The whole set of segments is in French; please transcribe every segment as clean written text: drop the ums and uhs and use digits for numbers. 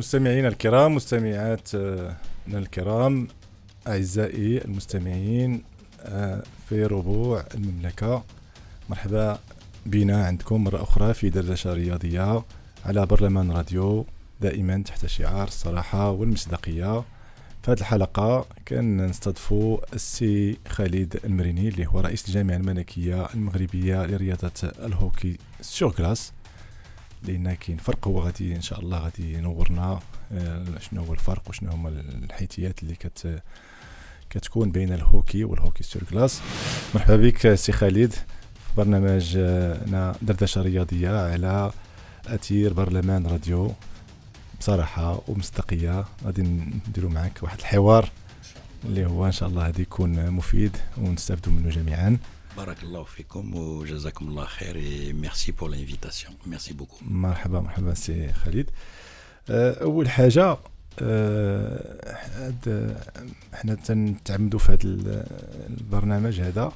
مستمعينا الكرام مستمعاتنا الكرام أعزائي المستمعين في ربوع المملكة، مرحبا بنا عندكم مرة أخرى في دردشة رياضية على برلمان راديو، دائما تحت شعار الصراحة والمصداقية. في هذه الحلقة كان نستضيفوا السي خالد المريني اللي هو رئيس الجامعة الملكية المغربية لرياضة الهوكي سور كلاس، لأن كاين فرق هو غادي إن شاء الله غادي ينورنا شنو هو الفرق وشنو هما الحيتيات اللي كتكون بين الهوكي والهوكي سور كلاس. مرحبا بك سي خالد في برنامجنا دردشة رياضية على أثير برلمان راديو. بصراحة ومصداقية غادي نديروا معك واحد الحوار اللي هو إن شاء الله غادي يكون مفيد ونستافدوا منه جميعا. بارك الله فيكم وجزاكم الله خير et merci pour l'invitation. Merci beaucoup. مرحبا سي خالد. أول حاجة احنا تنتعمدوا في هذا البرنامج هذا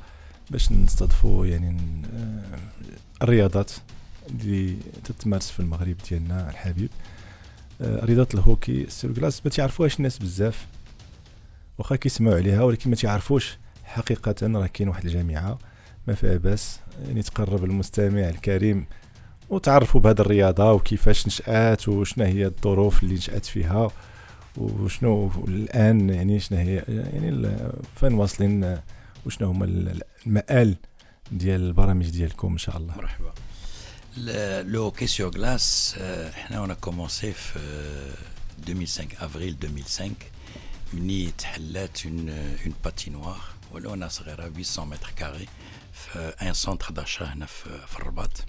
باش نستضيفوا يعني الرياضات اللي تتمارس في المغرب ديالنا الحبيب. رياضة الهوكي سور كلاس ما تعرفوهاش الناس بزاف، واخا كيسمعوا عليها ولكن ما تعرفوش حقيقة. راه كاين واحد الجامعة ما فيها باس يعني تقرب المستمع الكريم وتعرفوا بهذه الرياضة وكيفاش نشأت وشنا هي الظروف اللي نشأت فيها وشنو الآن يعني شنا هي يعني فين واصلين وشنا هما المآل ديال البرامج ديالكم إن شاء الله. مرحبا. Le hockey sur glace, on a commencé en 2005, avril 2005. مني تحلات une patinoire ولا أنا صغيرة 800 متر كاري في un centre d'achat هنا في الرباط.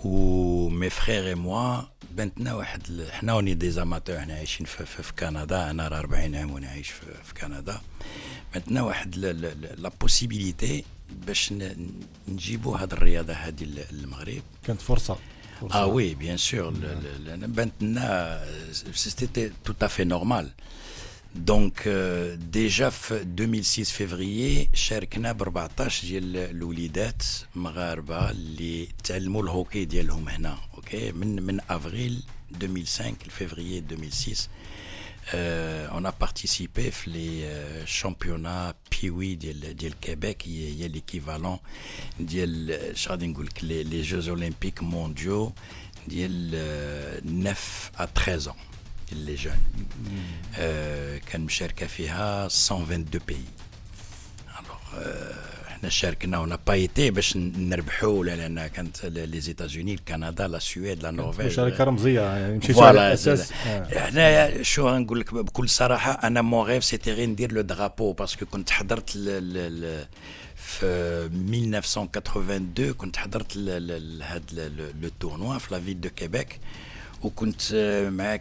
و mes frères et moi بنتنا واحد حنا وني دي زاماتور، حنا عايشين في كندا، أنا راه 40 عام وانا عايش في كندا. بنتنا واحد لا بوسيبيليتي باش نجيبوا هذه الرياضة هذه للمغرب. كانت فرصة. Oui, bien sûr. Maintenant, c'était tout à fait normal. Donc, déjà, 2006 février, شاركنا ب 14 ديال الوليدات مغاربة اللي تعلموا الهوكي ديالهم هنا. اوكي من افريل 2005 février 2006. On a participé في les championnats Piwi ديال Québec, il y a l'équivalent ديال غادي نقول لك les Jeux olympiques mondiaux ديال 9 à 13 ans les jeunes. كان مشاركة فيها 122 pays. Alors احنا شاركنا ونا با ايتي باش نربحوا لان كانت لي زيتازوني كندا لا سويد لا نرويج مشاركه رمزيه يعني مشيتوا على اساس. احنا شو غنقول لك بكل صراحه، انا مون غيف سيتي غير ندير لو درابو باسكو كنت حضرت في 1982 كنت حضرت هذا لو تورنوا في لا فيل دو كيبيك، وكنت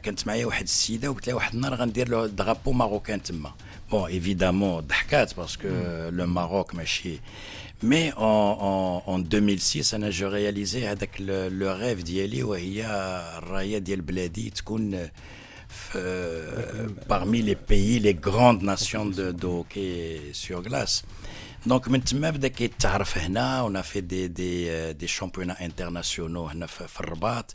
كانت معايا واحد السيده وقلت لها واحد النهار غندير له درابو ماروكان تما. Bon, évidemment, ضحكات parce que le Maroc ماشي. Mais en 2006 أنا جو réalisé هذاك le rêve ديالي، وهي الراية ديال بلادي تكون parmi les pays, les grandes nations de hockey sur glace. Donc من تما بدا كيتعرف هنا. on a fait des championnats internationaux هنا في الرباط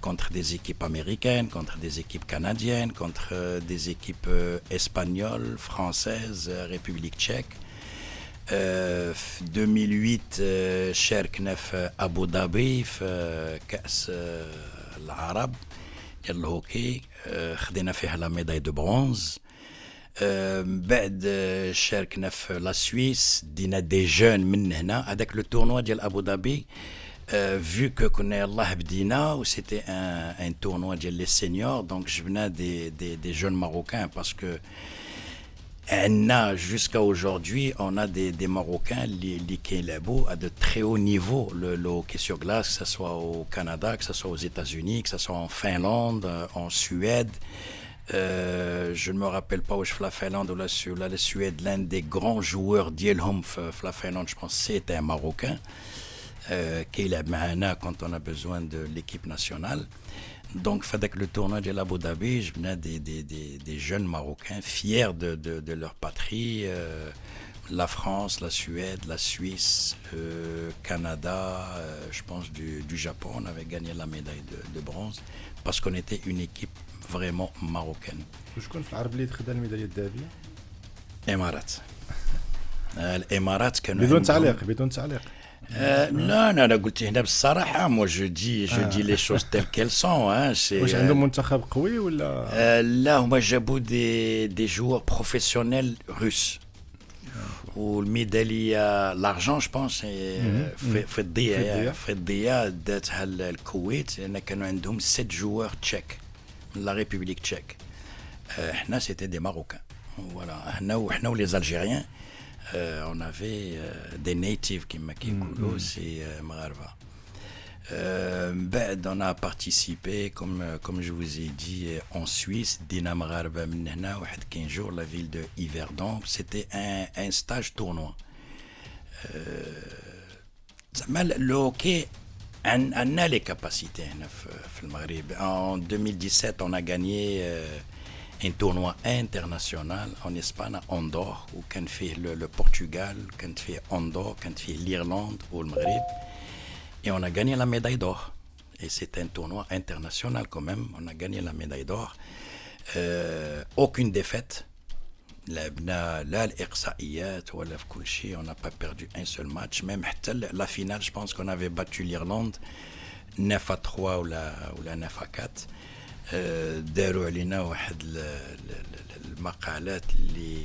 contre des équipes américaines, contre des équipes canadiennes, contre des équipes espagnoles, françaises, République tchèque. في 2008 شاركنا في أبو ظبي في كأس العرب ديال الهوكي، خدينا فيها لا ميداي دو برونز. بعد شاركنا في لا سويس، دينا دي جون من هنا. هذاك لو تورنوا ديال ابو ظبي vu que كنا يلاه بدينا و c'était un tournoi ديال لي سينيور، donc جبنا des jeunes marocains parce que عندنا jusqu'à aujourd'hui on a des marocains اللي كيلعبوا à de très haut niveau le hockey sur glace, que ce soit au Canada, que ce soit aux États-Unis, que ce soit en Finlande, en Suède. Je ne me rappelle pas où je fais la Finlande ou la Suède. L'un des grands joueurs d'Yelhom la Finlande, je pense, c'était un Marocain qui est là quand on a besoin de l'équipe nationale. Donc, avec le tournoi de l'Abu Dhabi, je venais des jeunes Marocains fiers de leur patrie. La France, la Suède, la Suisse, Canada, je pense du Japon, on avait gagné la médaille de bronze. parce qu'on était une équipe vraiment marocaine. وشكون في العرب اللي خدا الميداليه الذهبيه؟ امارات. الامارات كانوا بدون تعليق بدون تعليق. لا انا قلت هنا بالصراحه مو جو دي لي شوز تيل كيل سون واش عندهم منتخب قوي ولا لا هما جابوا دي جوور بروفيسيونيل روس والميداليه لارجون جو بونس في الضياء داتها الكويت لان كانوا عندهم 7 جوور تشيك من لا ريبوبليك تشيك. احنا سيتي دي ماروكان فوالا حنا ولي زالجيريان on avait des natives qui m'ont c'est Maghreba. On a participé comme je vous ai dit en Suisse Dina Maghreba من هنا واحد 15 jours la ville de Yverdon c'était un stage tournoi. Le hockey عندنا les capacités هنا في المغرب. En 2017 on a gagné un tournoi international en Espagne, à Andorre, où quand fait le Portugal, quand fait Andorre, quand fait l'Irlande ou le Maghreb. Et on a gagné la médaille d'or. Et c'est un tournoi international quand même. On a gagné la médaille d'or. Aucune défaite. Là, l'Iqsaïat, on n'a pas perdu un seul match. Même la finale, je pense qu'on avait battu l'Irlande 9-3 ou la 9-4. داروا علينا واحد المقالات اللي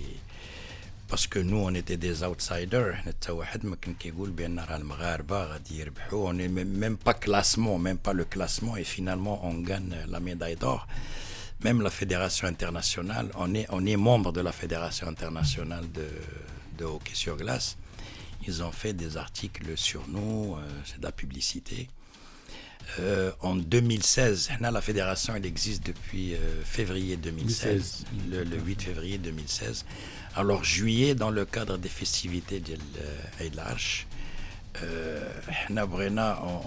باسكو نو اون ايتي دي اوتسايدر حنا حتى واحد ما كان كيقول بان راه المغاربه غادي يربحوا اون ميم با كلاسمون ميم با لو كلاسمون اي فينالمون اون غان لا ميداي دور. Même la fédération internationale, on est membre de la fédération internationale de hockey sur glace. Ils ont fait des articles sur nous, c'est de la publicité. En 2016, la fédération elle existe depuis février 2016, le 8 février 2016. Alors juillet, dans le cadre des festivités de Eid al-Arsh,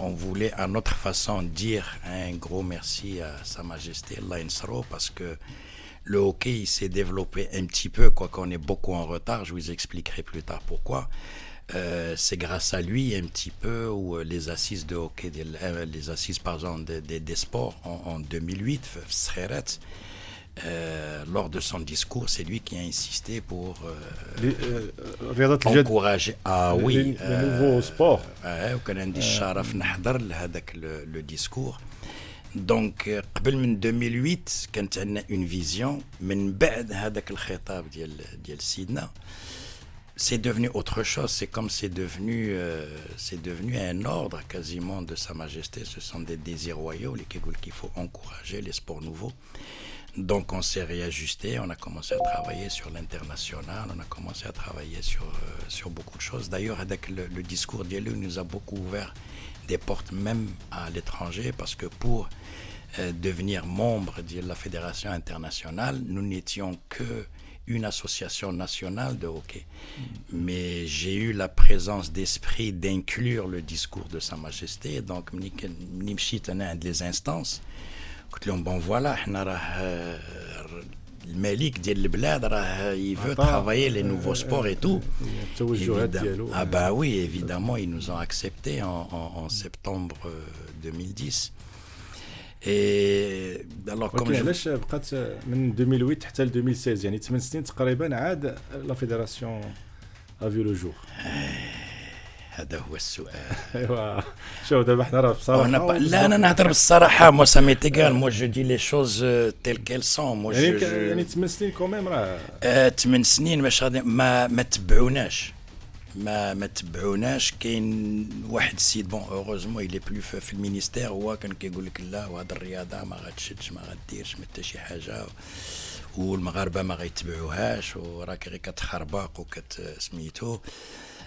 on voulait à notre façon dire un gros merci à Sa Majesté Allah Insaro parce que le hockey il s'est développé un petit peu, quoique on est beaucoup en retard, je vous expliquerai plus tard pourquoi. C'est grâce à lui un petit peu où les assises de hockey, les assises par exemple des sports en 2008, lors de son discours, c'est lui qui a insisté pour encourager les nouveaux sports. وكان عندي الشرف نحضر لهذاك le discours. Donc قبل من 2008 كانت عندنا une vision من بعد هذاك الخطاب ديال سيدنا. C'est devenu autre chose, c'est comme c'est devenu un ordre quasiment de Sa Majesté. Ce sont des désirs royaux, qu'il faut encourager les sports nouveaux. Donc on s'est réajusté, on a commencé à travailler sur l'international, on a commencé à travailler sur beaucoup de choses. D'ailleurs, avec le discours d'Yelou nous a beaucoup ouvert des portes même à l'étranger parce que pour devenir membre de la fédération internationale, nous n'étions que une association nationale de hockey. Mais j'ai eu la présence d'esprit d'inclure le discours de Sa Majesté. Donc, Nimchit a des instances. قلت لهم bon voilà, احنا راه الملك ديال البلاد راه il veut travailler les nouveaux sports et tout. Ah bah oui, évidemment, ils nous ont accepté en septembre 2010. Et alors comme علاش بقات من 2008 حتى ل 2016 يعني 8 سنين تقريبا عاد لا فيدراسيون افي لو جور. هذا هو السؤال. ايوا شو دابا حنا راه بصراحه لا انا نهضر بالصراحه مو سامي تيغال مو جو دي لي شوز تيل كيل سون مو يعني 8 سنين كوميم راه 8 سنين باش غادي ما تبعوناش ما تبعوناش. كاين واحد السيد بون اوروزمون يلي بلو في المينيستير هو كان كيقول لك لا وهاد الرياضه ما غاتشدش ما غاديرش ما حتى شي حاجه والمغاربه ما غيتبعوهاش وراك غير كتخربق سميتو.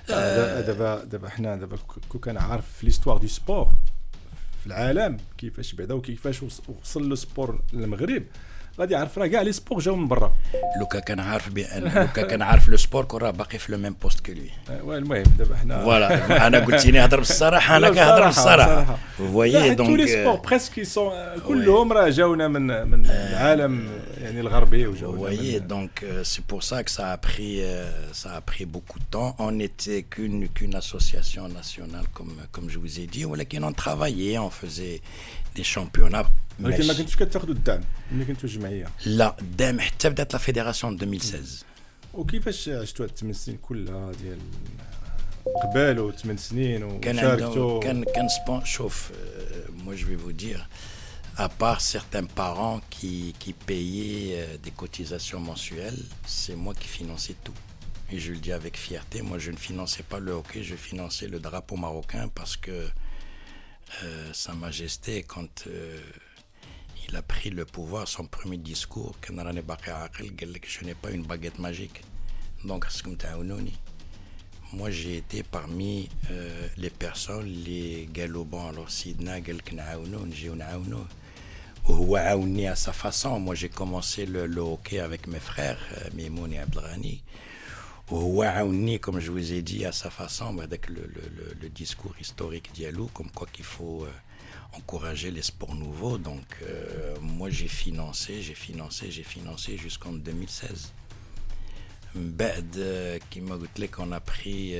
دابا حنا دابا كون كان عارف في ليستوار دو سبور في العالم كيفاش بعدا وكيفاش وصل لو سبور للمغرب غادي يعرف راه كاع لي سبور جاو من برا. لوكا كان عارف بان لوكا كان عارف لو سبور كون راه باقي في لو ميم بوست كو لوي. المهم دابا حنا فوالا انا قلتيني نهضر بالصراحه انا كنهضر بالصراحه فوايي دونك تو لي سبور بريسك سون كلهم راه جاونا من العالم يعني الغربي Vous voyez, donc c'est pour ça que ça a pris beaucoup de temps. On n'était qu'une association nationale, comme je vous ai dit. ولكن on travaillait, on faisait des championnats. ولكن ما كنتوش كتاخذوا الدعم ملي كنتو جمعيه. لا الدعم حتى بدات لا فيدراسيون 2016. وكيفاش عشتوا هاد 8 سنين كلها ديال قبال و8 سنين وشاركتوا كان شوف moi je vais vous dire à part certains parents qui payaient des cotisations mensuelles, c'est moi qui finançais tout. Et je le dis avec fierté, moi je ne finançais pas le hockey, je finançais le drapeau marocain parce que Sa Majesté, quand il a pris le pouvoir, son premier discours, je n'ai pas une baguette magique. Donc, moi j'ai été parmi les personnes, les galobans, alors Sidna, à sa façon. Moi j'ai commencé le hockey avec mes frères, Mimoun et Abdelrani. Comme je vous ai dit, à sa façon, avec le discours historique Diallo, comme quoi qu'il faut encourager les sports nouveaux. Donc moi j'ai financé jusqu'en 2016. On a pris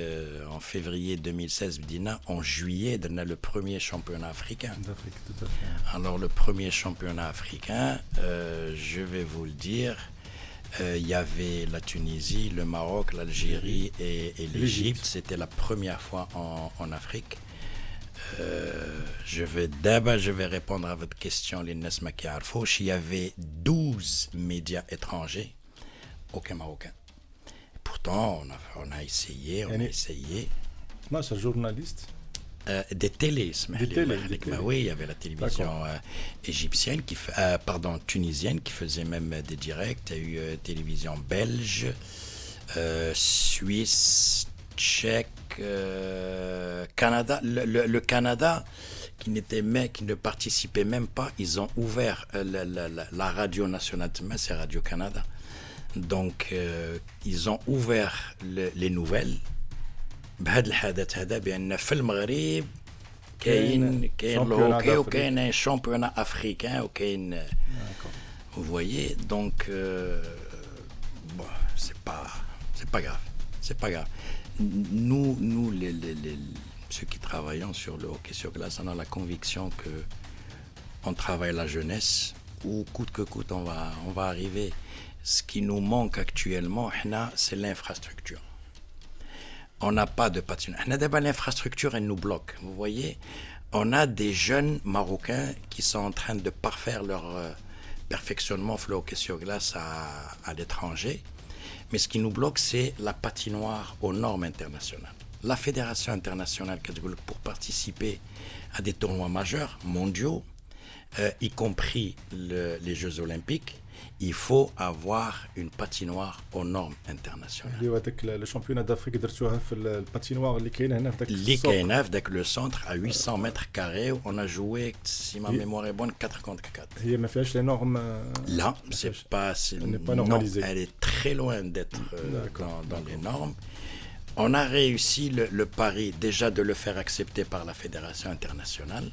en février 2016 en juillet le premier championnat africain. Alors le premier championnat africain, je vais vous le dire, il y avait la Tunisie, le Maroc, l'Algérie et l'Égypte. C'était la première fois en Afrique. Je vais répondre à votre question, l'Innes Makiarfouch. Il y avait 12 médias étrangers, aucun Marocain. Pourtant, on a essayé. 12 journalistes des télés. Oui, il y avait la télévision égyptienne, tunisienne qui faisait même des directs. Il y a eu télévision belge, suisse, tchèque, Canada. Le Canada, qui ne participait même pas, ils ont ouvert la radio nationale, c'est Radio-Canada. Donc, ils ont ouvert les nouvelles. بهذا الحدث هذا بأن في المغرب كاين الهوكي وكاين un championnat africain وكاين vous voyez donc bon c'est pas grave nous ceux qui travaillons sur le hockey sur glace on a la conviction que on travaille la jeunesse ou coûte que coûte on va arriver. Ce qui nous manque actuellement c'est l'infrastructure. On n'a pas de patinoire. L'infrastructure, elle nous bloque. Vous voyez, on a des jeunes Marocains qui sont en train de parfaire leur perfectionnement au hockey sur glace à l'étranger. Mais ce qui nous bloque, c'est la patinoire aux normes internationales. La Fédération internationale, pour participer à des tournois majeurs, mondiaux, y compris les Jeux olympiques, il faut avoir une patinoire aux normes internationales. Le championnat d'Afrique درتوها في الباتينوار اللي كاينه هنا في داك le centre à 800 mètres carrés. On a joué, si ma mémoire est bonne, 4 contre 4. هي ما فيهاش les normes. Là, non, elle est très loin d'être dans les normes. On a réussi le pari déjà de le faire accepter par la Fédération internationale.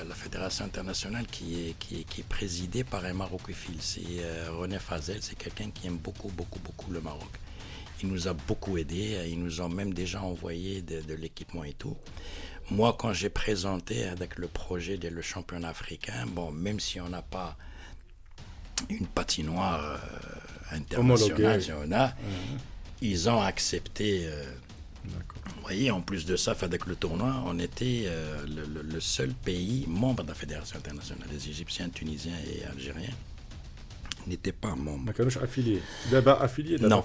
La Fédération internationale qui est présidée par un Marocophile, c'est René Fazel, c'est quelqu'un qui aime beaucoup le Maroc. Il nous a beaucoup aidés, ils nous ont même déjà envoyé de l'équipement et tout. Moi, quand j'ai présenté avec le projet le championnat africain, bon, même si on n'a pas une patinoire internationale, ils ont accepté. Vous voyez, en plus de ça, avec le tournoi, on était le seul pays membre de la Fédération internationale. Les Égyptiens, Tunisiens et Algériens n'étaient pas membres. Non,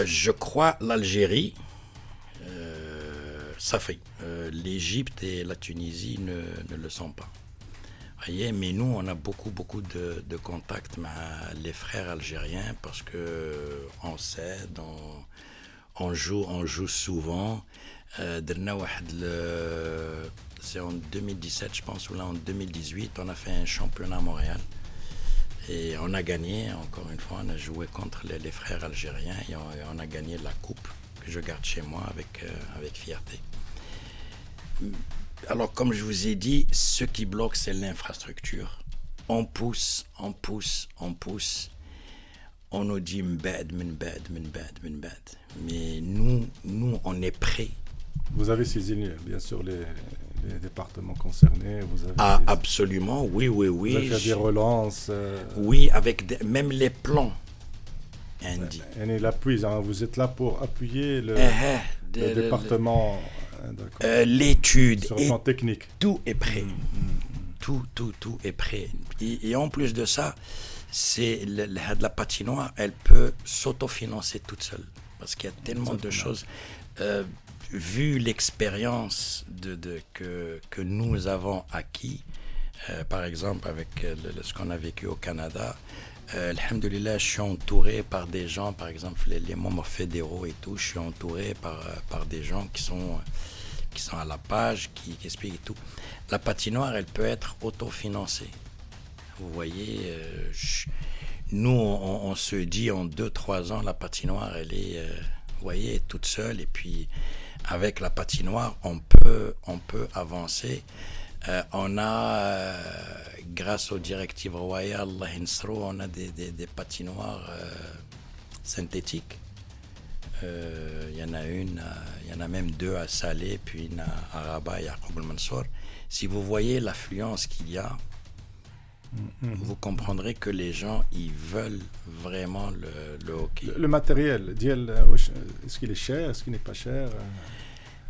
je crois l'Algérie, ça fait. L'Égypte et la Tunisie ne le sont pas. Vous voyez, mais nous, on a beaucoup de contacts avec les frères algériens parce qu'on s'aide, on joue souvent. C'est en 2017 je pense ou là en 2018 on a fait un championnat à Montréal et on a gagné encore une fois. On a joué contre les frères algériens et on a gagné la coupe que je garde chez moi avec fierté. Alors comme je vous ai dit, ce qui bloque c'est l'infrastructure. On pousse on nous dit m'bad. Mais nous, on est prêts. Vous avez saisi bien sûr les départements concernés. Absolument, oui. Vous avez fait des relances. Oui, avec même les plans. Andy. Et l'appui, hein, vous êtes là pour appuyer le département. L'étude. Sur le plan technique. Tout est prêt. Tout est prêt. Et en plus de ça, c'est la patinoire, elle peut s'autofinancer toute seule. Parce qu'il y a tellement de choses. Vu l'expérience que nous avons acquis, par exemple avec ce qu'on a vécu au Canada, alhamdoulilah, je suis entouré par des gens, par exemple les membres fédéraux et tout, je suis entouré par des gens qui sont à la page, qui expliquent et tout. La patinoire, elle peut être autofinancée. Vous voyez, nous, on se dit en 2-3 ans, la patinoire, elle est, vous voyez, toute seule. Et puis, avec la patinoire, on peut avancer. On a, grâce aux directives royales, on a des patinoires synthétiques. Il y en a même 2 à Salé, puis une à Rabat et à Yaqoub el-Mansour. Si vous voyez l'affluence qu'il y a, vous comprendrez que les gens, ils veulent vraiment le hockey. Le matériel, est-ce qu'il est cher, est-ce qu'il n'est pas cher?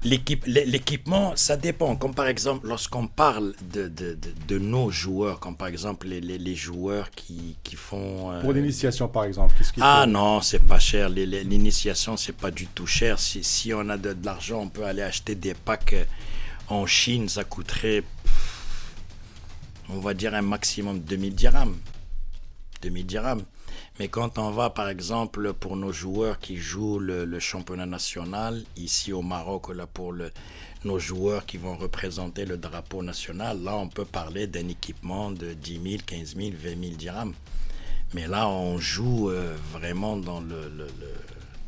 L'équipement, ça dépend. Comme par exemple, lorsqu'on parle de nos joueurs, comme par exemple les joueurs qui font... Pour l'initiation, par exemple, qu'est-ce qu'il faut? Non, c'est pas cher. L'initiation, c'est pas du tout cher. Si on a de l'argent, on peut aller acheter des packs en Chine. Ça coûterait, on va dire, un maximum 2000 dirhams. 2000 dirhams. Mais quand on va, par exemple, pour nos joueurs qui jouent le championnat national, ici au Maroc, là, pour nos joueurs qui vont représenter le drapeau national, là, on peut parler d'un équipement de 10 000, 15 000, 20 000 dirhams. Mais là, on joue vraiment dans le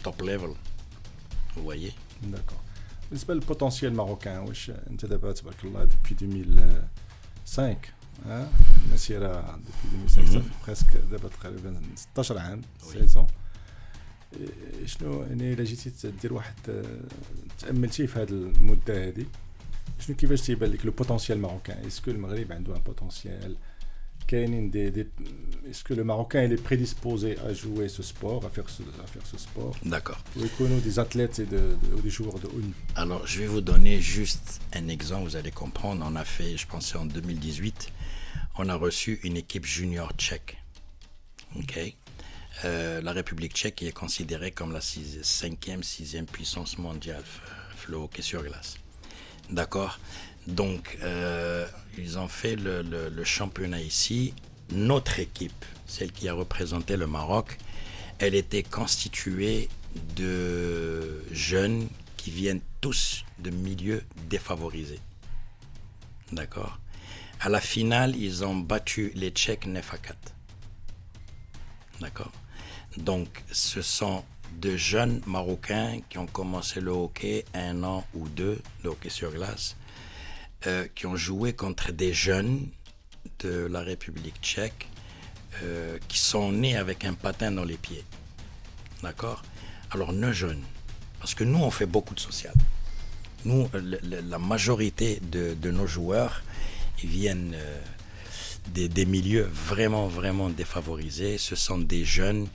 top level. Vous voyez? D'accord. بالنسبة للبوتنسيال marocain, واش انت دابا تبارك الله depuis 2005 مسيرة depuis 2005 presque دابا تقريبا 16 عام سيزون. شنو يعني الا جيتي دير واحد تأملتي في هذه المدة هذه، شنو كيفاش تيبان لك لو بوتنسيال marocain؟ اسكو المغرب عنده ان بوتنسيال؟ كاينين est-ce que le Marocain il est prédisposé à jouer ce sport, à faire ce sport? D'accord. Ou est-ce des athlètes et des joueurs de haut niveau? Alors, je vais vous donner juste un exemple, vous allez comprendre. On a fait, je pense en 2018, on a reçu une équipe junior tchèque. Ok. La République tchèque est considérée comme la 5e, 6e puissance mondiale, le hockey sur glace. D'accord. Donc, ils ont fait le championnat ici. Notre équipe, celle qui a représenté le Maroc, elle était constituée de jeunes qui viennent tous de milieux défavorisés. D'accord. À la finale, ils ont battu les Tchèques 9-4. D'accord. Donc, ce sont de jeunes Marocains qui ont commencé le hockey 1 an ou 2, le hockey sur glace, qui ont joué contre des jeunes de la République tchèque qui sont nés avec un patin dans les pieds. D'accord. Alors, nos jeunes, parce que nous, on fait beaucoup de social. Nous, la majorité de nos joueurs, ils viennent des milieux vraiment, vraiment défavorisés. Ce sont des jeunes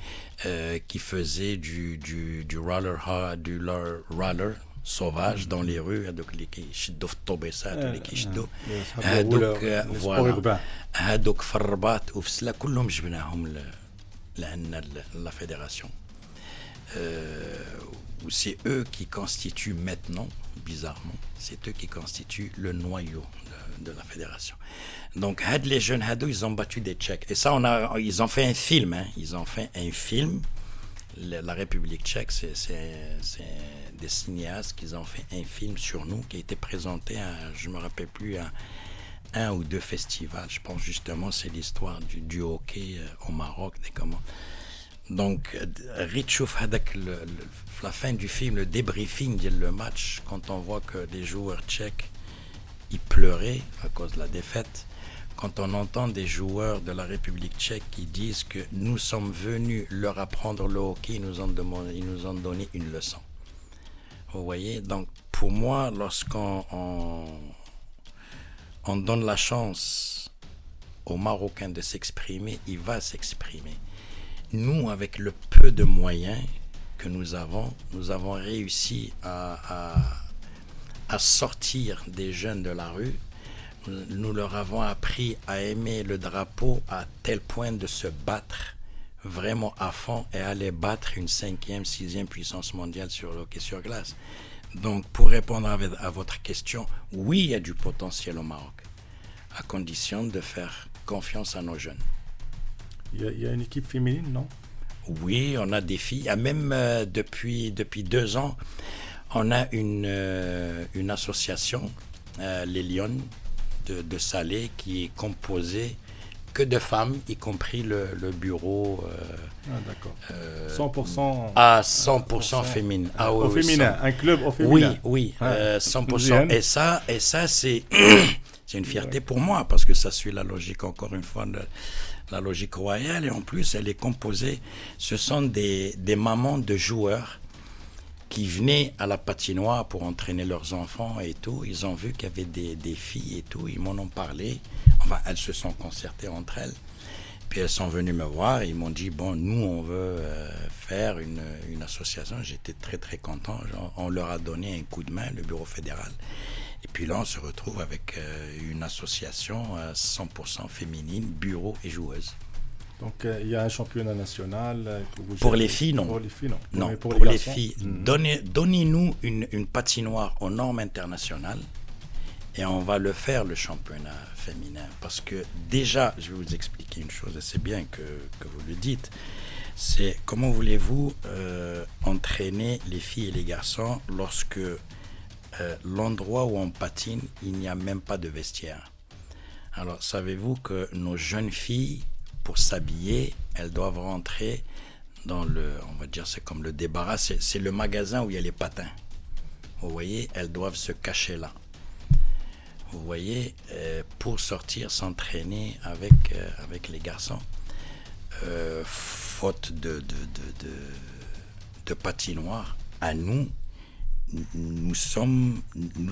qui faisaient du roller sauvage dans les rues. Donc, les qui يشدوا في الطوبيسات واللي كيشدوا هذوك فوالا هذوك في الرباط وفي سلا كلهم جبناهم لعندنا la fédération. C'est eux qui constituent maintenant, bizarrement, c'est eux qui constituent le noyau de la fédération. Donc, les jeunes ils ont battu des Tchèques. Et ça, ils ont fait un film. Hein. Ils ont fait un film. La République tchèque, c'est des cinéastes qui ont fait un film sur nous qui a été présenté à, je me rappelle plus, à 1 ou 2 festivals. Je pense justement c'est l'histoire du hockey au Maroc. Donc, Richouf, la fin du film, le débriefing le match, quand on voit que les joueurs tchèques ils pleuraient à cause de la défaite, quand on entend des joueurs de la République tchèque qui disent que nous sommes venus leur apprendre le hockey, ils nous ont donné une leçon. Vous voyez, donc pour moi, lorsqu'on donne la chance aux Marocains de s'exprimer, il va s'exprimer. Nous, avec le peu de moyens que nous avons réussi à sortir des jeunes de la rue. Nous leur avons appris à aimer le drapeau à tel point de se battre vraiment à fond et aller battre une 5e, 6e puissance mondiale sur le hockey sur glace. Donc, pour répondre à votre question, oui, il y a du potentiel au Maroc, à condition de faire confiance à nos jeunes. Il y a une équipe féminine, non? Oui, on a des filles. Même depuis 2 ans, on a une association, les Lions de Salé, qui est composée que de femmes, y compris le bureau. D'accord. 100%. À 100% féminin. Au féminin, un club au féminin. Oui, 100%. Et ça c'est une fierté pour moi, parce que ça suit la logique, encore une fois, la logique royale, et en plus elle est composée, ce sont des mamans de joueurs qui venaient à la patinoire pour entraîner leurs enfants et tout. Ils ont vu qu'il y avait des filles et tout, ils m'en ont parlé, enfin elles se sont concertées entre elles, puis elles sont venues me voir et ils m'ont dit bon, nous on veut faire une association. J'étais très très content, on leur a donné un coup de main, le bureau fédéral. Et puis là, on se retrouve avec une association 100% féminine, bureau et joueuse. Donc, il y a un championnat national pour les filles, non. Pour les filles, non. Non, mais pour les filles, donnez-nous une patinoire aux normes internationales et on va le faire, le championnat féminin. Parce que déjà, je vais vous expliquer une chose, et c'est bien que vous le dites, c'est comment voulez-vous entraîner les filles et les garçons lorsque l'endroit où on patine, il n'y a même pas de vestiaire. Alors, savez-vous que nos jeunes filles, pour s'habiller, elles doivent rentrer dans on va dire, c'est comme le débarras, c'est le magasin où il y a les patins. Vous voyez, elles doivent se cacher là. Vous voyez, pour sortir, s'entraîner avec les garçons, faute de patinoire, à nous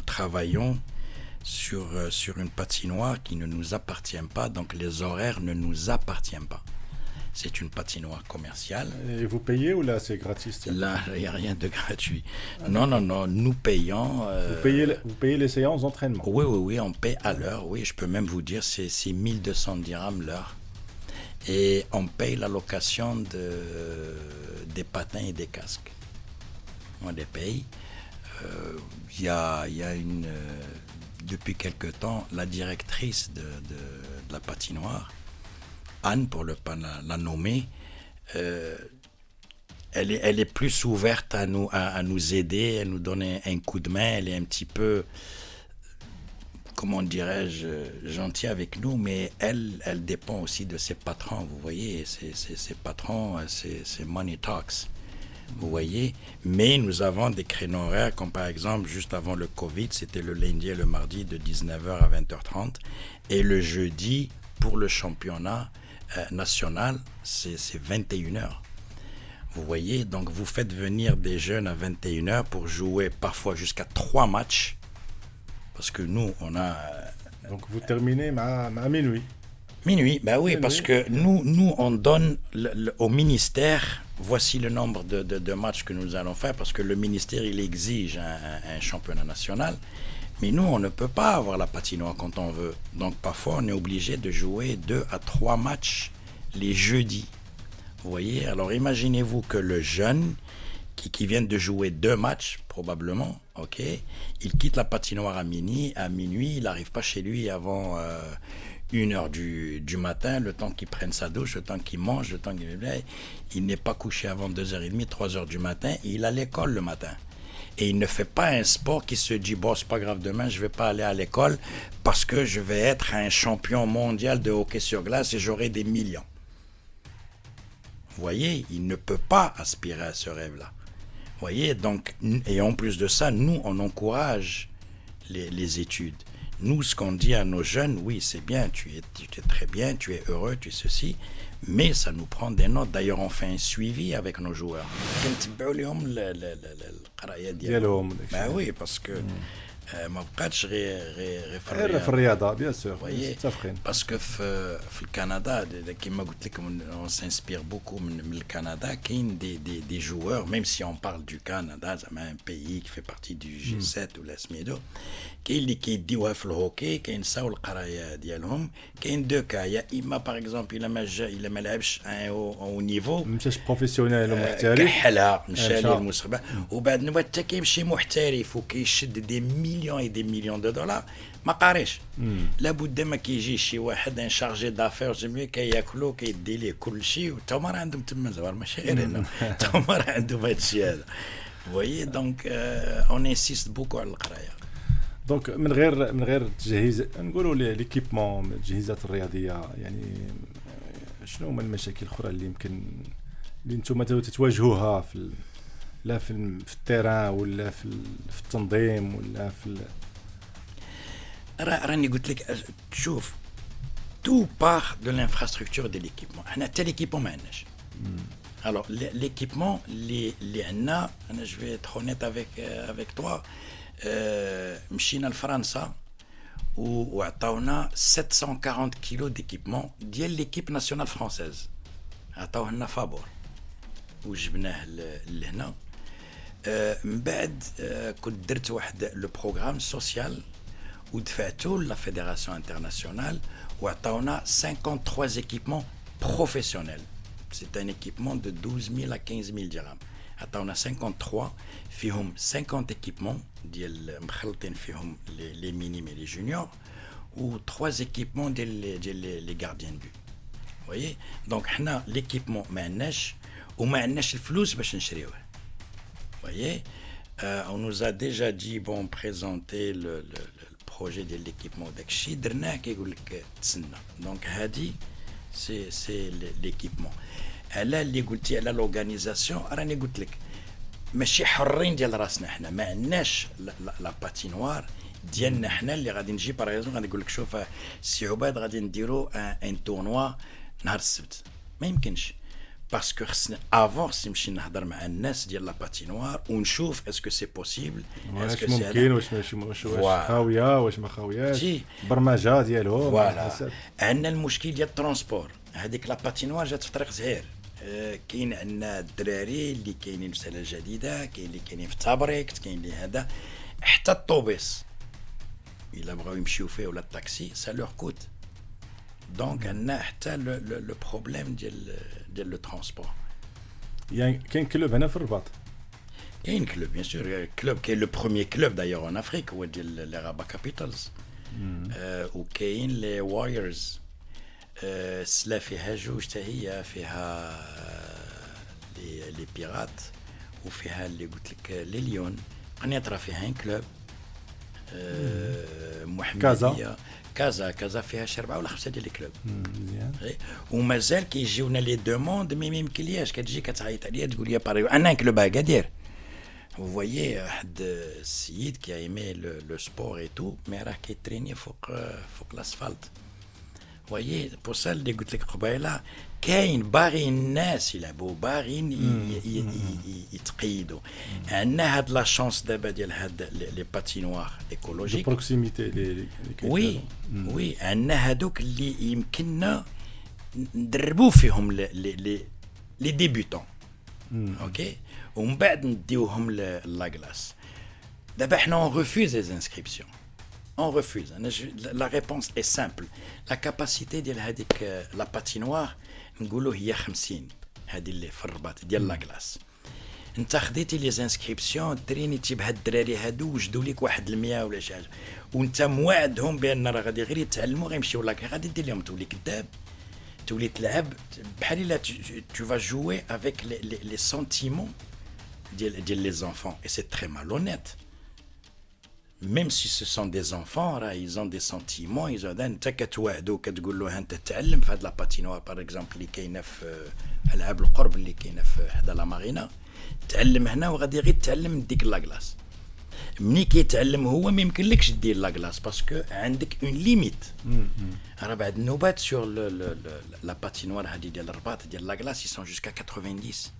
travaillons sur une patinoire qui ne nous appartient pas, donc les horaires ne nous appartiennent pas. C'est une patinoire commerciale. Et vous payez ou là c'est gratis? Là, il n'y a rien de gratuit. Non, nous payons. Vous payez les séances d'entraînement? Oui, on paye à l'heure. Oui, je peux même vous dire, c'est 1200 dirhams l'heure. Et on paye la location des patins et des casques. On les paye. Il y a depuis quelque temps, la directrice de la patinoire, Anne, pour ne pas la nommer, elle est plus ouverte à nous aider, elle nous donne un coup de main, elle est un petit peu, comment dirais-je, gentille avec nous, mais elle dépend aussi de ses patrons, vous voyez, ses patrons, c'est money talks. Vous voyez, mais nous avons des créneaux horaires, comme par exemple, juste avant le Covid, c'était le lundi et le mardi de 19h à 20h30. Et le jeudi, pour le championnat national, c'est 21h. Vous voyez, donc vous faites venir des jeunes à 21h pour jouer parfois jusqu'à 3 matchs. Parce que nous, on a... Donc vous terminez à minuit. Minuit, ben oui, parce que nous on donne au ministère, voici le nombre de matchs que nous allons faire, parce que le ministère, il exige un championnat national, mais nous, on ne peut pas avoir la patinoire quand on veut. Donc parfois, on est obligé de jouer 2 à 3 matchs les jeudis. Vous voyez, alors imaginez-vous que le jeune qui vient de jouer 2 matchs, probablement, ok, il quitte la patinoire à minuit, il n'arrive pas chez lui avant 1h du matin, le temps qu'il prenne sa douche, le temps qu'il mange, le temps il n'est pas couché avant 2h30, 3h du matin, et il a l'école le matin. Et il ne fait pas un sport qui se dit, bon, c'est pas grave, demain, je vais pas aller à l'école parce que je vais être un champion mondial de hockey sur glace et j'aurai des millions. Vous voyez, il ne peut pas aspirer à ce rêve-là. Vous voyez, donc, et en plus de ça, nous, on encourage les études. Nous, ce qu'on dit à nos jeunes, oui, c'est bien, tu es très bien, tu es heureux, tu es ceci, mais ça nous prend des notes. D'ailleurs, on fait un suivi avec nos joueurs. كنتبعوا لهم القرايه ديالهم. Bah oui, parce que ما بقاتش غير في الرياضه بيان سور متفقين. باسكو في الكندا كيما قلت لكم on s'inspire beaucoup من الكندا. كاين des joueurs, même si on parle du Canada, زعما un pays qui fait partie du G7 ولا سميتو, كاين اللي كيديوها في الهوكي كينساو القرايه ديالهم. كاين دو كا, يا اما باغ اكزومبل الا ما لعبش او نيفو مشاش بروفيسيونيل ومحترف كحلها مشى للمستقبل, وبعد نبات حتى كيمشي محترف وكيشد دي مليون اي دي مليون دو دولار ما قاريش. لابد ما كيجي شي واحد ان شارجي دافير جميع كياكلو كيدي ليه كل شيء, وتا هما راه عندهم تما زوار ماشي غير هنا, تا هما راه عندهم هذا الشيء هذا. وي دونك اون انسيست بوكو على القرايه. دونك من غير التجهيز نقولوا ليكيبمون التجهيزات الرياضيه, يعني شنو هما المشاكل الاخرى اللي يمكن اللي نتوما تتواجهوها في لا في التيران ولا في التنظيم ولا في راني قلت لك شوف tout part de l'infrastructure de l'équipement. حنا حتى l'équipement ما عندناش. Alors l'équipement اللي عندنا, انا je vais être honnête avec toi, مشينا لفرنسا وعطاونا 740 كيلو ديكيبمون ديال ليكيب ناسيونال فرونسيز, عطاوه لنا فابور وجبناه لهنا. من بعد كنت درت واحد لو بروغرام سوسيال ودفعته لا فيدراسيون انترناسيونال وعطاونا 53 équipements professionnels. C'est un équipement de 12 000 à 15 000 dirhams. عطاونا 53 فيهم 50 équipements ديال مخلطين فيهم les minimes et les juniors, و 3 équipements ديال les gardiens de but. Vous voyez, donc حنا l'équipement ما عندناش وما عندناش الفلوس باش نشريوه. Vous voyez, on nous a déjà dit bon présenter le projet de l'équipement داكشي درناه كيقول لك تسنى. دونك هادي سي l'équipement. على اللي قلتي على لورغانيزاسيون, راني قلت لك ماشي حرين ديال راسنا, حنا ما عندناش لا باتينوار ديالنا حنا اللي غادي نجي باغ غادي نقول لك شوف سي عباد غادي نديرو ان تورنوا نهار السبت, ما يمكنش. باسكو خصنا افون نمشي نهضر مع الناس ديال لا باتينوار ونشوف اسكو سي بوسيبل, اسكو ممكن واش ماشي خاويه واش ما خاوياش, برمجه ديالهم. فوالا عندنا المشكل ديال الترونسبور. هذيك لا باتينوار جات في طريق زهير, كاين عندنا الدراري اللي كاينين في سنه جديده, كاين اللي كاينين في تابريكت, كاين اللي هذا, حتى الطوبيس الا بغاو يمشيو فيه ولا الطاكسي سا لور كوت. دونك عندنا حتى لو بروبليم ديال لو ترونسبور. يعني كاين كلوب هنا في الرباط, كاين كلوب بيان سور, كلوب كاين لو بروميير كلوب دايور ان افريك هو ديال لي رابا كابيتالز, وكاين لي وايرز. سلا فيها جوج حتى هي, فيها لي بيرات وفيها اللي قلت لك لي ليون. قنيطره فيها ان كلوب, محمديه كازا فيها 4 ولا 5 ديال الكلوب. ومازال كيجيونا لي دوموند مي يمكنلياش, كتجي كتعيط عليا تقول لي باريو انا كلوب هكا. Vous voyez, واحد السيد كي ايمي لو سبور اي تو, مي راه كيتريني فوق الاسفلت. voyez, pour ça اللي قلت لك قبيله, كاين باغي الناس يلعبوا, باغيين يتقيدوا. عندنا هاد لا شانس دابا ديال هاد لي باتينوار ايكولوجيك بروكسيميتي وي عندنا هادوك اللي يمكننا ندربوا فيهم لي ديبيوتون. اوكي, ومن بعد نديوهم لاكلاس. دابا حنا اون ريفوز لي انسكريبسيون, on refuse. La réponse est simple. La capacité ديال هذيك لا باتينوار نقولوا هي 50, هذه اللي في الرباط ديال لا كلاس. انت خديتي لي زانسكريبسيون ترينيتي بهاد الدراري هادو وجدوا لك واحد 100 ولا شي حاجه, وانت موعدهم بان راه غادي غير يتعلموا غيمشيو لك, غادي دير لهم تولي كذاب, تولي تلعب بحال الا tu vas jouer avec les sentiments ديال les enfants, et c'est très malhonnête. Même si ce sont des enfants, ils ont des sentiments, ils ont انت كتوعدو كتقول له انت تعلم في هاد لا باتينوار باغ اكزومبل اللي كاينه في العاب القرب اللي كاينه في حدا لا مارينا, تعلم هنا وغادي غير تعلم ديك لاكلاس. ملي كيتعلم هو ما يمكنلكش دير لا كلاس باسكو عندك اون ليميت. راه بعد النوبات سور لا باتينوار هذه ديال الرباط ديال لا كلاس يسون جوسكا 90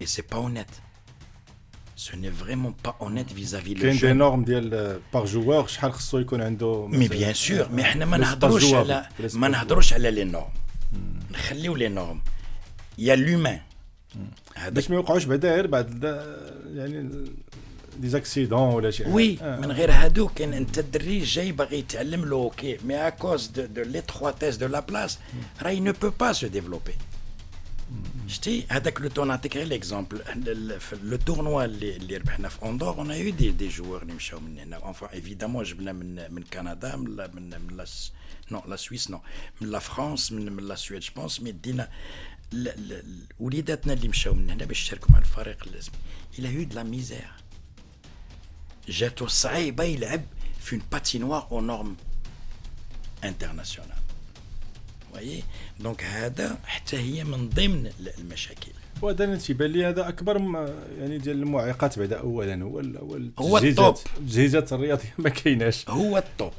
et c'est pas honnête. Ce n'est vraiment pas honnête vis-à-vis le كاين jeune. دي نورم ديال باغ جوار شحال خصو يكون عنده مي بيان سور مي حنا ما نهضروش على لي نورم، نخليو لي نورم يا لومان باش ما يوقعوش بعدا غير بعد يعني دي زاكسيدون ولا شي حاجه. وي من غير هادو كان انت الدري جاي باغي يتعلم لو اوكي مي ا كوز دو ليترواتيس دو لا بلاس راي نو بو با سو ديفلوبي. شتي هذاك لو تور نعطيك غير ليكزومبل لو تورنوا اللي ربحنا في اوندور اون ايو دي جوار اللي مشاو من هنا اونفا ايفيدامون جبنا من كندا من لا سويس نو من لا فرانس من لا سويد جو بونس مي دينا وليداتنا اللي مشاو من هنا باش يشاركوا مع الفريق اللازمي الى هو دو لا ميزير جاتو صعيبه يلعب في اون باتينوار او نورم انترناسيونال. وي دونك هذا حتى هي من ضمن المشاكل. وهذا انا تيبان لي هذا اكبر يعني ديال المعيقات بعدا اولا هو التوب. التجهيزات الرياضيه ما كايناش هو التوب.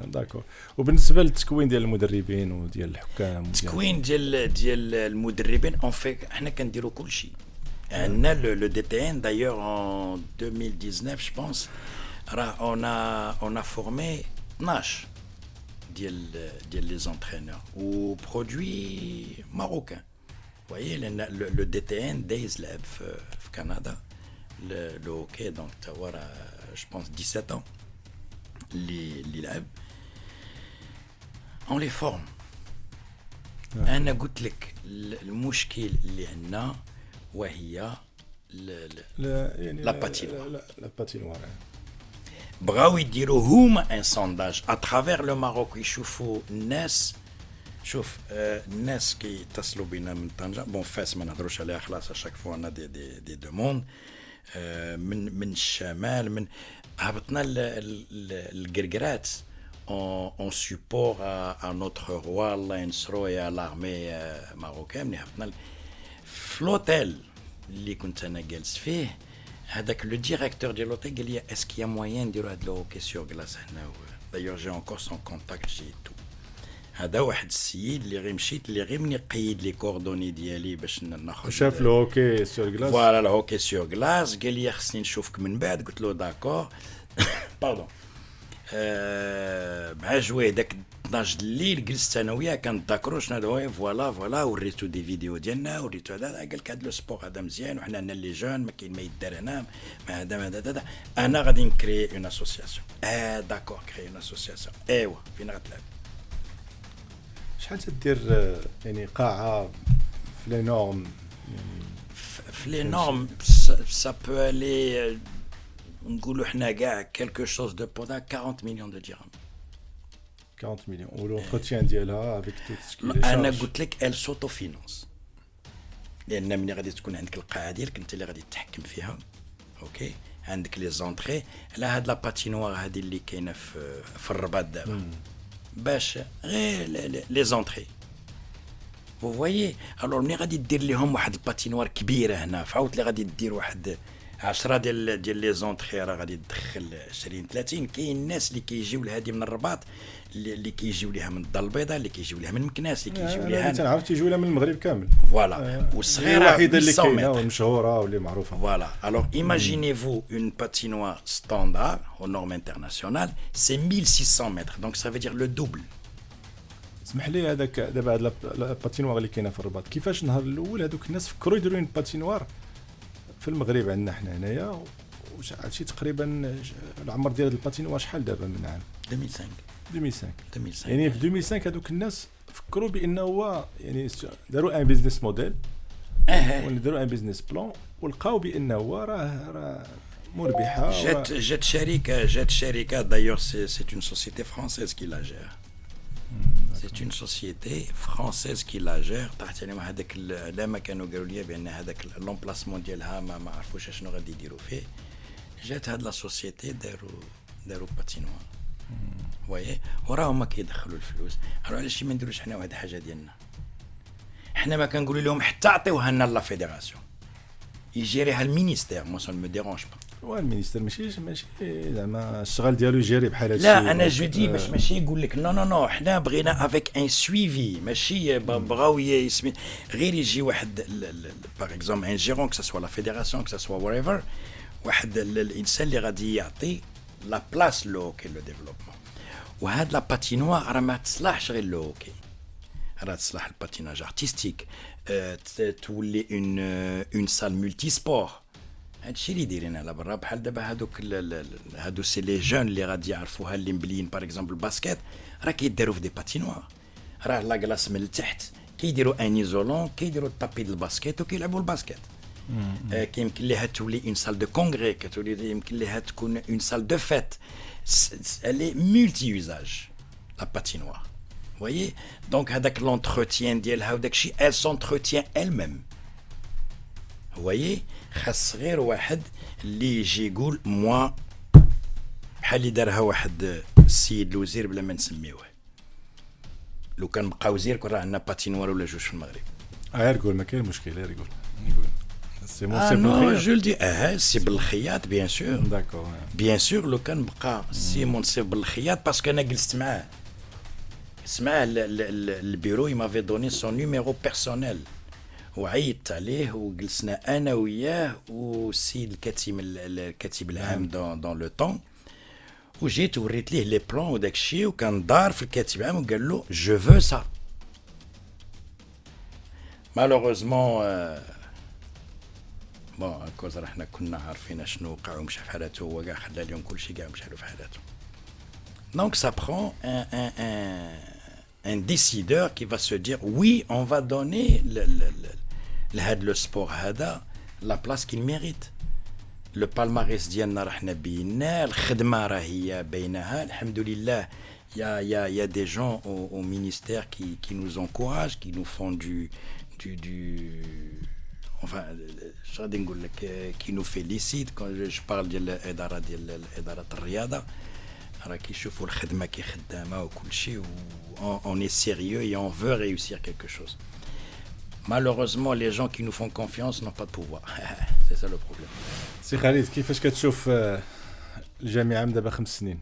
داكور. وبالنسبه للتكوين ديال المدربين وديال الحكام التكوين ديال المدربين اون في حنا كنديروا كل شيء. عندنا لو دي تي ان دايور ان 2019 جو بونس راه اون فورمي 12 ديال لي زونترينور و برودوي ماروكان. voyez le DTN دايز لعب في كندا لو اوكي دونك تا هو جو بونس 17 ans اللي لعب اون لي فورم. انا قلت لك المشكل اللي عندنا وهي لا باتينوار بغاو يديروا هما ان سونداج اترافير لو ماروك يشوفوا الناس. شوف الناس كي يتصلوا بينا من طنجة بون فاس ما نهضروش عليها خلاص اشاك فوا انا دي دوموند من الشمال من هبطنا القرقرات اون سيبور ا نوتر روا الله ينصرو يا لارمي ماروكان. ملي هبطنا في لوتيل اللي كنت انا جالس فيه هذاك لو ديريكتور ديال لوتيل قال لي اسكو يا موين نديرو هاد لو هوكي سور كلاس هنا. دايور جي اونكور سون كونتاكت جي تو. هذا واحد السيد اللي غير مشيت اللي غير مني قيد لي كوردوني ديالي باش ناخذ شاف لو هوكي سور كلاس. فوالا لو هوكي سور كلاس قال لي خصني نشوفك من بعد. قلت له داكور باردون مع جويه داك 12 الليل جلست انا وياه كنتذكروا شنو هذا. فوالا وريتو دي فيديو ديالنا وريتو هذا. قال لك هذا لو سبور هذا مزيان وحنا عندنا لي جون ما كاين ما يدار هنا ما هذا انا غادي نكري اون اسوسياسيون. داكور كري اون اسوسياسيون. ايوا فين غتلعب شحال تدير يعني قاعه في لي نورم في لي نورم سا بو الي نقولوا حنا كاع كالكو شوز دو بودا 40 مليون دو درهم. 40 مليون والانتروتيان ديالها افيك تو تسكيل. انا قلت لك ال سوتو فينانس لان ملي غادي تكون عندك القاعه ديالك انت اللي غادي تتحكم فيها. اوكي عندك لي زونطري على هاد لا باتينوار هذه اللي كاينه في الرباط دابا باش غير لي زونطري vous voyez. alors ملي غادي دير لهم واحد الباتينوار كبيره هنا فعاود اللي غادي دير واحد 10 ديال لي زونطري راه غادي تدخل 20 30. كاين الناس اللي كيجيو لهادي من الرباط اللي كيجيو ليها من الدار البيضاء اللي كيجيو ليها من مكناس اللي كيجيو ليها تنعرف تيجيو لها من المغرب كامل. فوالا والصغيره الوحيده اللي كاينه والمشهوره واللي معروفه. فوالا alors imaginez-vous une patinoire standard aux normes internationales c'est 1600 mètres donc ça veut dire le double. اسمح لي هذاك دابا هاد الباتينوار اللي كاينه في الرباط كيفاش النهار الاول هذوك الناس فكروا يديروا الباتينوار في المغرب عندنا حنا هنايا وشي تقريبا العمر ديال الباتينوار شحال دابا من عام 2005 يعني في 2005 هذوك الناس فكروا بانه هو يعني داروا ان بيزنس موديل ولا داروا ان بيزنس بلان ولقاو بانه هو راه مربحه. جات شركه دايور سي اون سوسيتي فرانسيز كي لا جير. C'est une société française qui la gère. تحت عليهم هذاك لما كانوا قالوا لي بان هذاك لومبلاسمون ديالها ما عرفوش شنو غادي يديروا فيه. جات هاد لا سوسيتي داروا باتينوار. وي وراهم ما كيدخلوا الفلوس. علاش ما نديروش حنا واحد الحاجه ديالنا؟ حنا ما كنقولوا لهم حتى عطيوها لنا لا فيدراسيون. يجيريها المينيستير. moi ça ne me dérange pas. والمينيستر ماشي زعما الشغل ديالو يجري بحال هادشي. لا انا جو دي باش ماشي يقول لك نو نو نو حنا بغينا افيك ان سويفي ماشي بغاو يسمي غير يجي واحد باغ اكزومبل ان جيرون كو سوا لا فيدراسيون كو سوا وريفر واحد الانسان اللي غادي يعطي لا بلاس لوكي لو ديفلوبمون. وهاد لا باتينوار راه ما تصلحش غير لوكي، راه تصلح الباتيناج ارتستيك، تولي اون سال مولتي سبور. هادشي اللي دايرين على برا بحال دابا هادو سي لي جون اللي غادي يعرفوها اللي مبليين باغ اكزومبل الباسكيت راه كيديروا في دي باتينوار، راه لا كلاص من التحت كيديروا ان ايزولون كيديروا الطابي ديال الباسكيت وكيلعبوا الباسكيت. كيمكن ليها تولي اون سال دو كونغري، كتولي يمكن ليها تكون اون سال دو فيت. الي مولتي يوزاج لا باتينوار voyez. donc هذاك l'entretien ديالها وداك الشيء elle s'entretient elle-même voyez. خاص غير واحد اللي يجي يقول موا بحال اللي دارها واحد السيد الوزير بلا ما نسميوه. لو كان بقى وزير كون راه عندنا باتينوار ولا جوج في المغرب. غير قول ما كاين مشكل، غير قول سي مون سي بالخياط. جو دي سي بالخياط بيان سور داكور بيان سور. لو كان بقى سي منصف بالخياط باسكو انا جلست معاه اسمع البيرو يمافي دوني سون نيميرو بيرسونيل وعيطت عليه وجلسنا انا وياه والسيد الكاتب العام دون لو طون وجيت وريت ليه لي بلان وداك الشيء وكان دار في الكاتب العام وقال له جو فو سا. مالوغوزمون بون كوز راه حنا كنا عارفين شنو وقع ومشى في حالته، هو كاع خلى اليوم كلشي كاع مشى له في حالته. Donc ça prend un décideur qui va se dire oui, on va donner le sport هذا la place qu'il mérite. Le palmarès ديالنا راه حنا بينا، الخدمة راه هي بينها الحمد لله. Il y a des gens au ministère qui nous encouragent, qui nous font du enfin je غادي نقول لك qui nous félicitent quand je parle ديال إدارة الرياضة. راه كيشوفوا الخدمه كي خدامه وكل شيء on est sérieux et on veut réussir quelque chose. Malheureusement les gens qui nous font confiance n'ont pas de pouvoir. C'est ça le problème. سي خالد كيفاش كتشوف الجامعه من دابا 5 سنين؟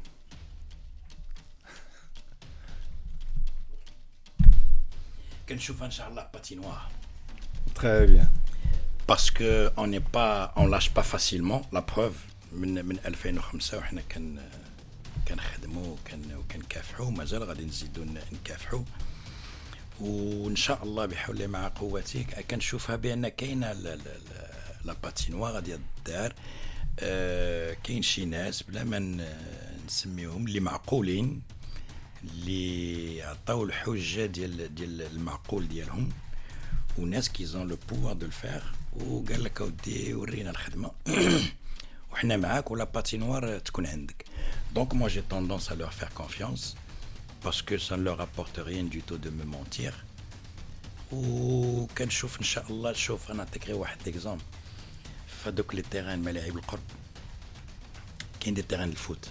كنشوف ان شاء الله باتينوار. Très bien. Parce que on lâche pas facilement. La preuve من 2005 وحنا كنخدموا وكنكافحوا مازال غادي نزيدوا نكافحوا وان شاء الله بحول الله مع قوتي كنشوفها بان كاينه لا باتينوار غادي الدار. كاين شي ناس بلا ما نسميهم اللي معقولين اللي عطاو الحجه ديال المعقول ديالهم وناس كيزون لو بوفوار دو الفير وقال لك اودي ورينا الخدمه وحنا معاك ولا باتينوار تكون عندك. Donc moi j'ai tendance à leur faire confiance parce que ça ne leur apporte rien du tout de me mentir. وكنشوف ان شاء الله شوف انا نعطيك غير واحد اكزامبل. فدوك لي تيران ملاعب القرب كاين دي تيران الفوت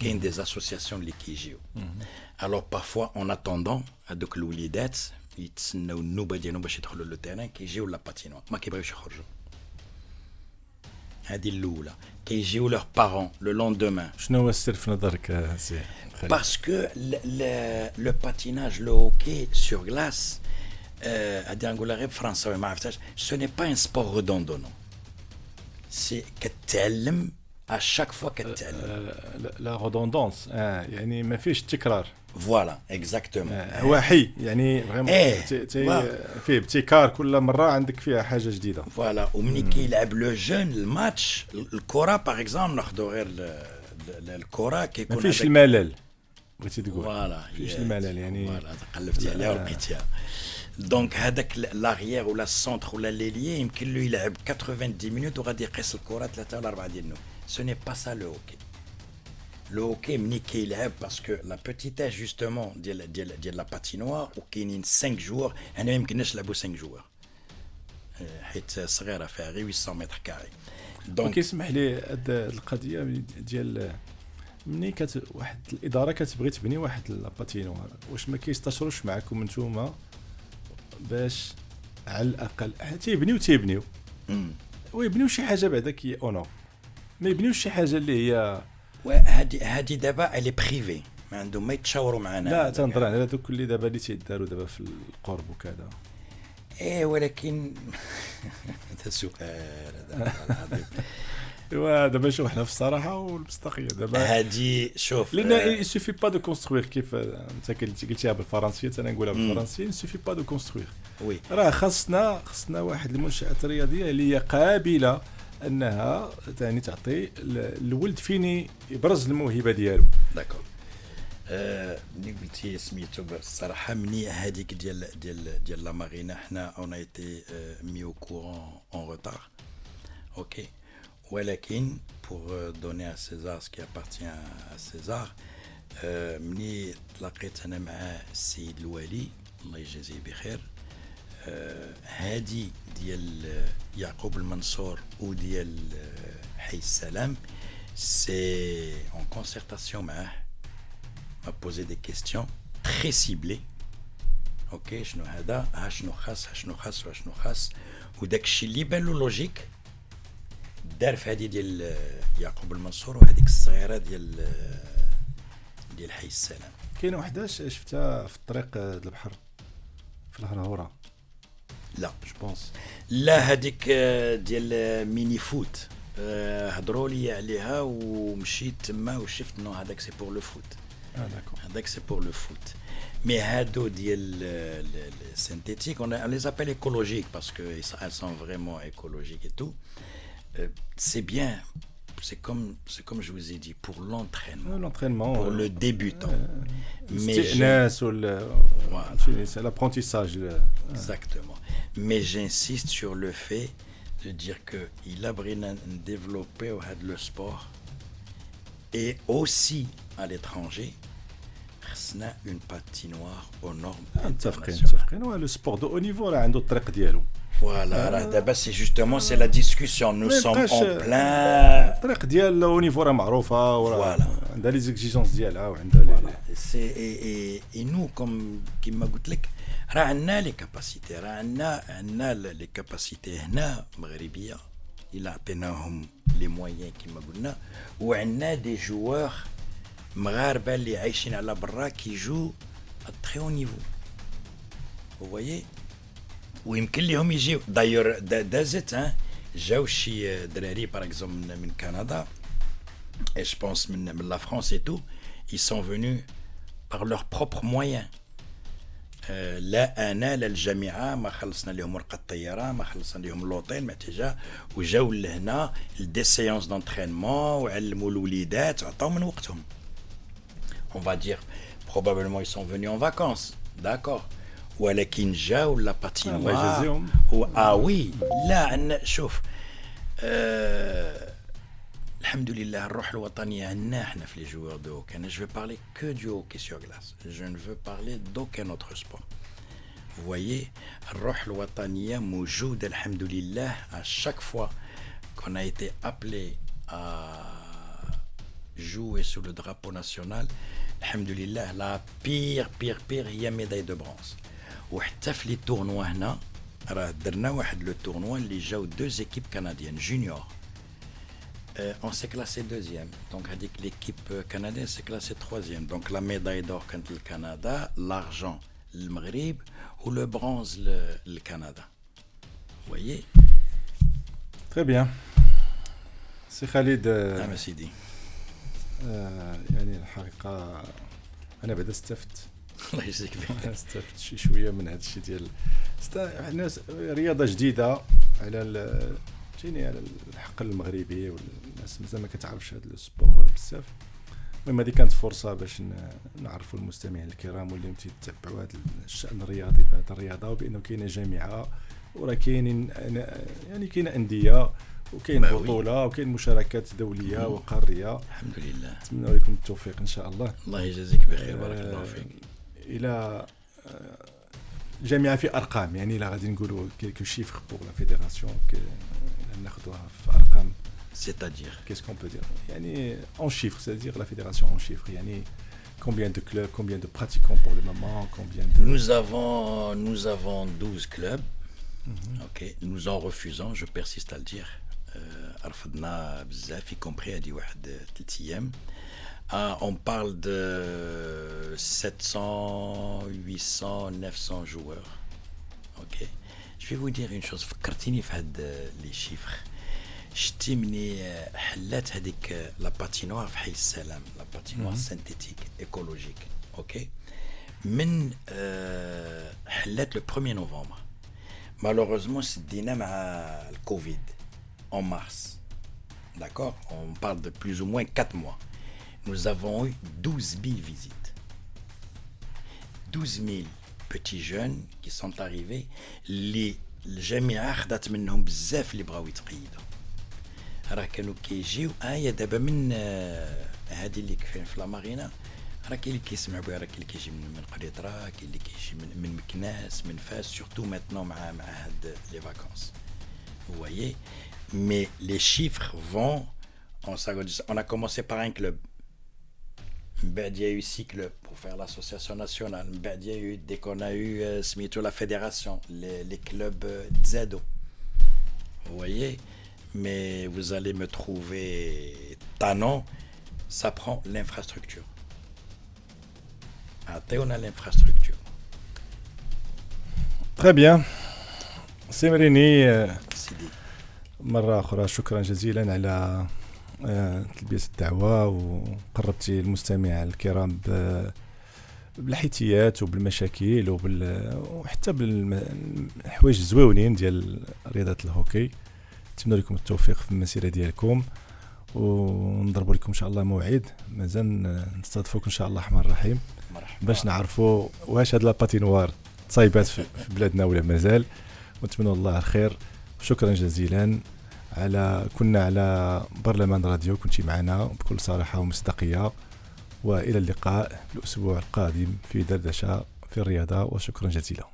كاين دي اسوسياسيون اللي كيجيو. alors parfois en attendant هذوك الوليدات يتسناو النوبه ديالهم باش يدخلوا لو تيران كيجيو لا باتينوار ما كيبغيوش يخرجوا. هذه الاولى كيجيو لور بارون لو لوندومان. شنو هو السر في نظرك سي خالد؟ باسكو لو باتيناج لو هوكي سور غلاس غادي نقولها غير بفرنساوي ما عرفتهاش سو ني با ان سبور ريدوندونون. سي كتعلم اشاك فوا كتعلم لا ريدوندونس يعني ما فيش التكرار. فوالا اكزاكتومون هو حي يعني فريمون فيه ابتكار كل مره عندك فيها حاجه جديده. فوالا ومني كيلعب لو جون الماتش الكره باغ اكزومبل ناخذوا غير الكره كيكون ما فيش الملل بغيتي تقول. فوالا فيش الملل يعني فوالا قلبتي عليها ولقيتيها. دونك هذاك لاغيير ولا السونتر ولا ليليي يمكن له يلعب 90 مينوت وغادي يقيس الكره 3 ولا 4 ديال النوم. سو ني با سا لو هوكي. لو هوكي مني كيلعب باسكو لا بوتيتاج جوستومون ديال لا باتينوار وكاينين 5 جوار انا ما يمكنناش نلعبوا 5 جوار حيت صغيره فيها غير 800 متر كاري. دونك كيسمح لي هاد القضيه ديال مني واحد الاداره كتبغي تبني واحد لاباتينوار واش ما كيستشروش معكم نتوما باش على الاقل تيبنيو ويبنيو شي حاجه بعدا كي اونور ما يبنيوش شي حاجه اللي هي وهذه دابا الي بريفي ما عندهم ما يتشاوروا معنا. لا تنهضر على هذوك اللي دابا اللي تيداروا دابا في القرب وكذا. ولكن هذا سؤال هذا العظيم. ايوا دابا شوف حنا في الصراحه والمصداقيه دابا هادي شوف لان يسوفي با دو كونستروير كيف انت قلتيها بالفرنسيه انا نقولها بالفرنسيه يسوفي با دو كونستروير. وي راه خاصنا واحد المنشات الرياضيه اللي هي قابله انها ثاني تعطي الولد فين يبرز الموهبه ديالو. داكور. ملي قلتي سميتو الصراحه مني هذيك ديال لا مارينا حنا اون ايتي مي او كورون اون روتار. اوكي ولكن pour donner à César ce qui appartient à César مني تلاقيت انا مع السيد الوالي الله يجازيه بخير هادي ديال يعقوب المنصور وديال حي السلام سي en concertation معاه m'a posé des questions très ciblées. اوكي شنو هذا شنو خاص وداك الشيء اللي بان له لوجيك دار في هذه ديال يعقوب المنصور وهذيك الصغيره ديال حي السلام. كاينه وحده شفتها في الطريق البحر في الهرهوره. لا جو بونس لا هذيك ديال ميني فوت هضروا لي عليها ومشيت تما وشفت انه هذاك سي بور لو فوت. داكور هذاك سي بور لو فوت. مي هادو ديال synthétiques on les appelle écologiques parce que elles sont vraiment écologiques et tout. C'est bien, c'est comme je vous ai dit pour l'entraînement pour le débutant. Mais c'est l'apprentissage. Exactement. Mais j'insiste sur le fait de dire que il a développé le sport et aussi à l'étranger. Une patinoire aux normes internationales. Le sport de haut niveau là, عنده الطريق ديالو. Voilà, d'abord c'est justement c'est la discussion. Nous sommes en plein. الطريق ديال au niveau راه معروفه وراه عندها لي زيكزيجونس ديالها وعندها لي et nous comme كما قلت لك راه عندنا لي كاباسيتي راه عندنا لي كاباسيتي هنا مغربيه الا عطيناهم لي مويان كما قلنا وعندنا دي جوار مغاربه اللي عايشين على برا كيجو تري او نيفو vous voyez ويمكن لهم يجيو داير دازت جاو شي دراري باغ اكزومبل من كندا et je pense من la France et tout ils sont venus par leurs propres moyens. لا انا لا الجامعه ما خلصنا لهم ورقه الطياره ما خلصنا لهم لوطيل ما تجا وجاو لهنا دي سيونس دونترينمون وعلموا الوليدات عطاو من وقتهم. On va dire, probablement ils sont venus en vacances, d'accord. ولكن جاو لا باتينوار oui لا شوف الحمد لله الروح الوطنيه عندنا احنا في لي جوور دو هوكي. انا je vais parler que du hockey sur glace, je ne veux parler d'aucun autre sport. Vous voyez الروح الوطنيه موجوده الحمد لله. à chaque fois qu'on a été appelé à jouer sous le drapeau national alhamdoulilah la pire هي médaille de bronze. وحتى في لي تورنوا هنا راه درنا واحد لو تورنوا اللي جاو 2 équipes canadiennes junior. On s'est classé deuxième. Donc هذيك l'équipe canadienne s'est classée troisième. Donc la médaille d'or كانت للكندا, l'argent للمغرب ou le bronze le Canada. Vous voyez? Très bien. سي خالد نعم سيدي. يعني الحقيقه انا بعدا استفدت الله يجزيك بخير. استفدت شويه من هذا الشيء ديال الناس رياضه جديده على جيني على الحق المغربي والناس مازال ما كتعرفش هذا السبور بزاف. المهم هذه كانت فرصه باش نعرفوا المستمعين الكرام واللي تيتبعوا هذا الشان الرياضي بهذه الرياضه وبانه كاينه جامعه وراه كاينين يعني كاينه انديه وكاين بطوله وكاين مشاركات دوليه وقاريه. الحمد لله. نتمنى لكم التوفيق ان شاء الله. الله يجازيك بخير بارك الله فيك. الى جامعه في ارقام يعني لا غادي نقولوا كيلكو شيفر بور لا فيدراسيون ناخذوها في ارقام. C'est-à-dire qu'est-ce qu'on peut dire يعني en chiffres, c'est-à-dire la fédération en chiffres يعني combien de clubs, combien de pratiquants pour le moment, combien de nous avons 12 clubs. OK, nous en refusons, je persiste à le dire. رفضنا بزاف y compris هذه واحد 3 أيام. On parle de 700, 800, 900 joueurs. Ok. Je vais vous dire une chose. فكرتيني في هاد les chiffres. شتي مني حلات هذيك لا باتينوار في حي السلام، لا باتينوار سينتيتيك ايكولوجيك. اوكي. من حلات لو 1er نوفمبر. Malheureusement سدينا مع الكوفيد en mars. D'accord? On parle de plus ou moins 4 mois. Nous avons eu 12 000 visites. 12 000 petits jeunes qui sont arrivés. Les الجامعة خدات منهم بزاف اللي بغاو يتقيدوا. راه كانوا كيجيو دابا من هذه اللي كاين في لا مارينا، راه كاين اللي كيسمع بها، راه كاين اللي كيجي من قريطرة، كاين اللي كيجي من مكناس، من فاس، سورتو ماتنون مع هاد لي فاكونس. Vous voyez? Mais les chiffres vont. On a commencé par un club. Il y a eu 6 clubs pour faire l'association nationale. Il y a eu, dès qu'on a eu la fédération, les clubs Zedo. Vous voyez? Mais vous allez me trouver tannant. Ça prend l'infrastructure. On a l'infrastructure. Très bien. سيمريني سيدي. مرة أخرى شكرا جزيلا على تلبية الدعوة، وقربتي المستمع الكرام بالحيتيات وبالمشاكل وحتى بالحوايج الزويونين ديال رياضة الهوكي. نتمنى لكم التوفيق في المسيرة ديالكم، ونضربوا لكم إن شاء الله موعد مازال نستضيفوك إن شاء الله الرحمن الرحيم باش نعرفوا واش هاد لاباتينوار تصايبات في بلادنا ولا مازال. ونتمنى الله الخير. شكرا جزيلا. كنا على برلمان راديو، كنتي معنا بكل صراحة ومصداقية، وإلى اللقاء في الأسبوع القادم في دردشة في الرياضة، وشكرا جزيلا.